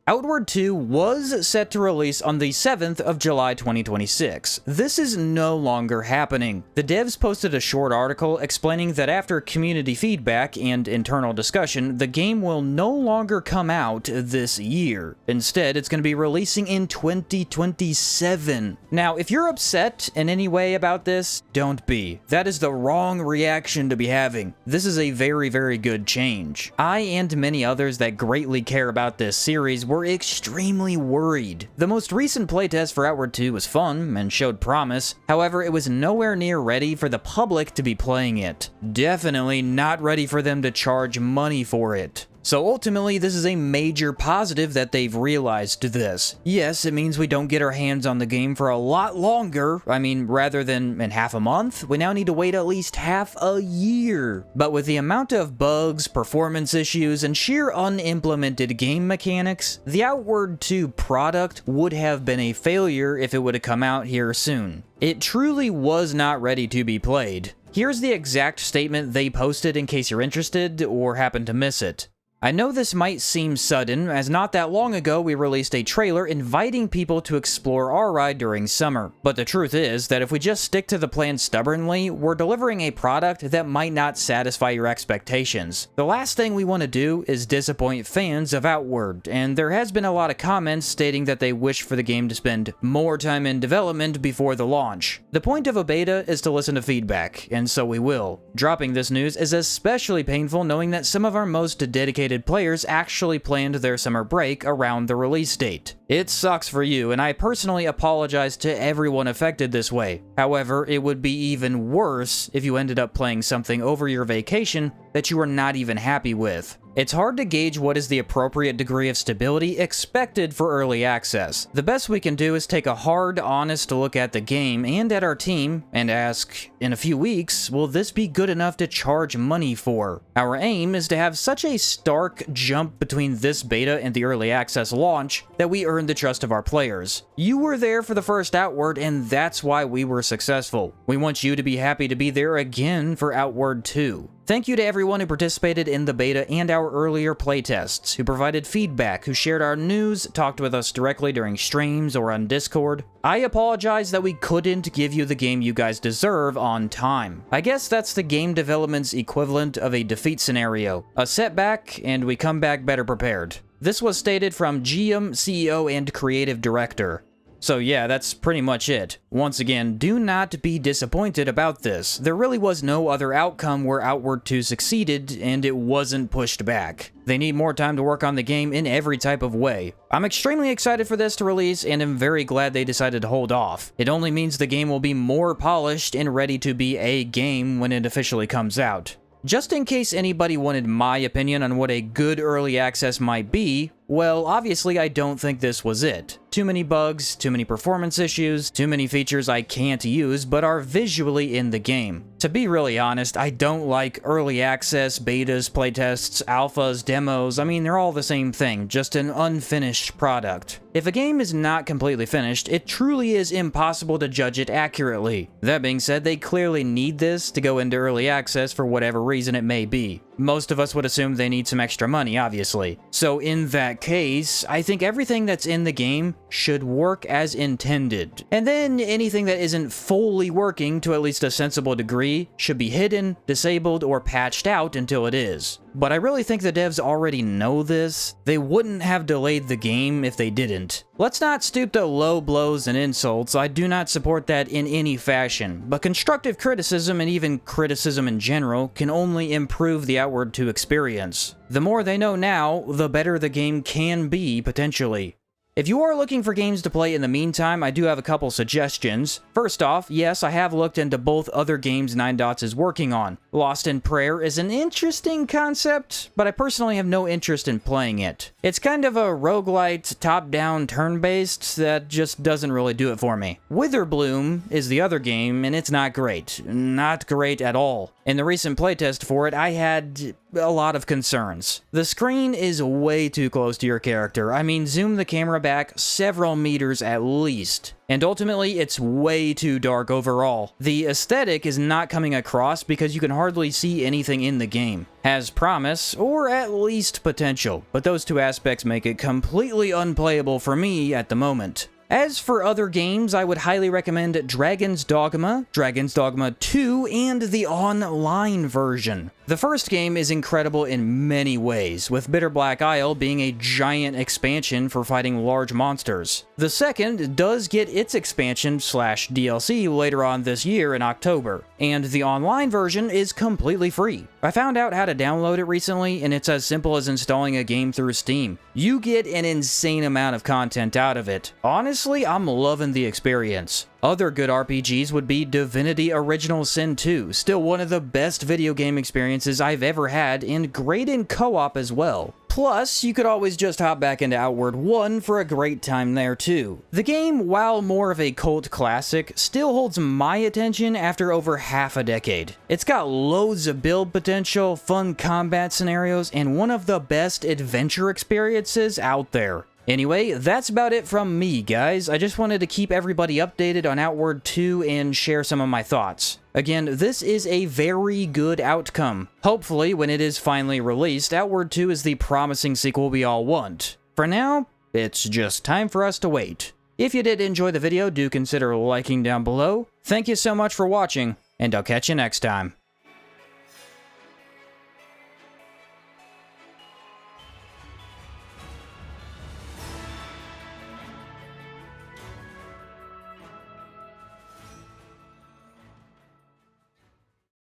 Outward 2 was set to release on the 7th of July 2026. This is no longer happening. The devs posted a short article explaining that after community feedback and internal discussion, the game will no longer come out this year. Instead, it's going to be releasing in 2027. Now, if you're upset in any way about this, don't be. That is the wrong reaction to be having. This is a very, very good change. I and many others that greatly care about this series were extremely worried. The most recent playtest for Outward 2 was fun and showed promise, however, it was nowhere near ready for the public to be playing it. Definitely not ready for them to charge money for it. So ultimately, this is a major positive that they've realized this. Yes, it means we don't get our hands on the game for a lot longer. I mean, rather than in half a month, we now need to wait at least half a year. But with the amount of bugs, performance issues, and sheer unimplemented game mechanics, the Outward 2 product would have been a failure if it would have come out here soon. It truly was not ready to be played. Here's the exact statement they posted in case you're interested or happen to miss it. I know this might seem sudden, as not that long ago we released a trailer inviting people to explore our ride during summer. But the truth is that if we just stick to the plan stubbornly, we're delivering a product that might not satisfy your expectations. The last thing we want to do is disappoint fans of Outward, and there has been a lot of comments stating that they wish for the game to spend more time in development before the launch. The point of a beta is to listen to feedback, and so we will. Dropping this news is especially painful knowing that some of our most dedicated players actually planned their summer break around the release date. It sucks for you, and I personally apologize to everyone affected this way. However, it would be even worse if you ended up playing something over your vacation that you were not even happy with. It's hard to gauge what is the appropriate degree of stability expected for early access. The best we can do is take a hard, honest look at the game and at our team and ask, in a few weeks, will this be good enough to charge money for? Our aim is to have such a stark jump between this beta and the early access launch that we earn the trust of our players. You were there for the first Outward, and that's why we were successful. We want you to be happy to be there again for Outward 2. Thank you to everyone who participated in the beta and our earlier playtests, who provided feedback, who shared our news, talked with us directly during streams or on Discord. I apologize that we couldn't give you the game you guys deserve on time. I guess that's the game development's equivalent of a defeat scenario. A setback, and we come back better prepared. This was stated from GM, CEO, and creative director. So yeah, that's pretty much it. Once again, do not be disappointed about this. There really was no other outcome where Outward 2 succeeded, and it wasn't pushed back. They need more time to work on the game in every type of way. I'm extremely excited for this to release, and am very glad they decided to hold off. It only means the game will be more polished and ready to be a game when it officially comes out. Just in case anybody wanted my opinion on what a good early access might be, well, obviously I don't think this was it. Too many bugs, too many performance issues, too many features I can't use but are visually in the game. To be really honest, I don't like early access, betas, playtests, alphas, demos. I mean, they're all the same thing, just an unfinished product. If a game is not completely finished, it truly is impossible to judge it accurately. That being said, they clearly need this to go into early access for whatever reason it may be. Most of us would assume they need some extra money, obviously. So in that case, I think everything that's in the game should work as intended. And then anything that isn't fully working to at least a sensible degree should be hidden, disabled, or patched out until it is. But I really think the devs already know this. They wouldn't have delayed the game if they didn't. Let's not stoop to low blows and insults. I do not support that in any fashion. But constructive criticism, and even criticism in general, can only improve the Outward 2 experience. The more they know now, the better the game can be, potentially. If you are looking for games to play in the meantime, I do have a couple suggestions. First off, yes, I have looked into both other games 9 Dots is working on. Lost in Prayer is an interesting concept, but I personally have no interest in playing it. It's kind of a roguelite, top-down, turn-based that just doesn't really do it for me. Witherbloom is the other game, and it's not great. Not great at all. In the recent playtest for it, I had a lot of concerns. The screen is way too close to your character. I mean, zoom the camera back several meters at least. And ultimately, it's way too dark overall. The aesthetic is not coming across because you can hardly see anything in the game. Has promise, or at least potential, but those two aspects make it completely unplayable for me at the moment. As for other games, I would highly recommend Dragon's Dogma, Dragon's Dogma 2, and the online version. The first game is incredible in many ways, with Bitter Black Isle being a giant expansion for fighting large monsters. The second does get its expansion / DLC later on this year in October, and the online version is completely free. I found out how to download it recently, and it's as simple as installing a game through Steam. You get an insane amount of content out of it. Honestly, I'm loving the experience. Other good RPGs would be Divinity Original Sin 2, still one of the best video game experiences I've ever had, and great in co-op as well. Plus, you could always just hop back into Outward 1 for a great time there too. The game, while more of a cult classic, still holds my attention after over half a decade. It's got loads of build potential, fun combat scenarios, and one of the best adventure experiences out there. Anyway, that's about it from me, guys. I just wanted to keep everybody updated on Outward 2 and share some of my thoughts. Again, this is a very good outcome. Hopefully, when it is finally released, Outward 2 is the promising sequel we all want. For now, it's just time for us to wait. If you did enjoy the video, do consider liking down below. Thank you so much for watching, and I'll catch you next time.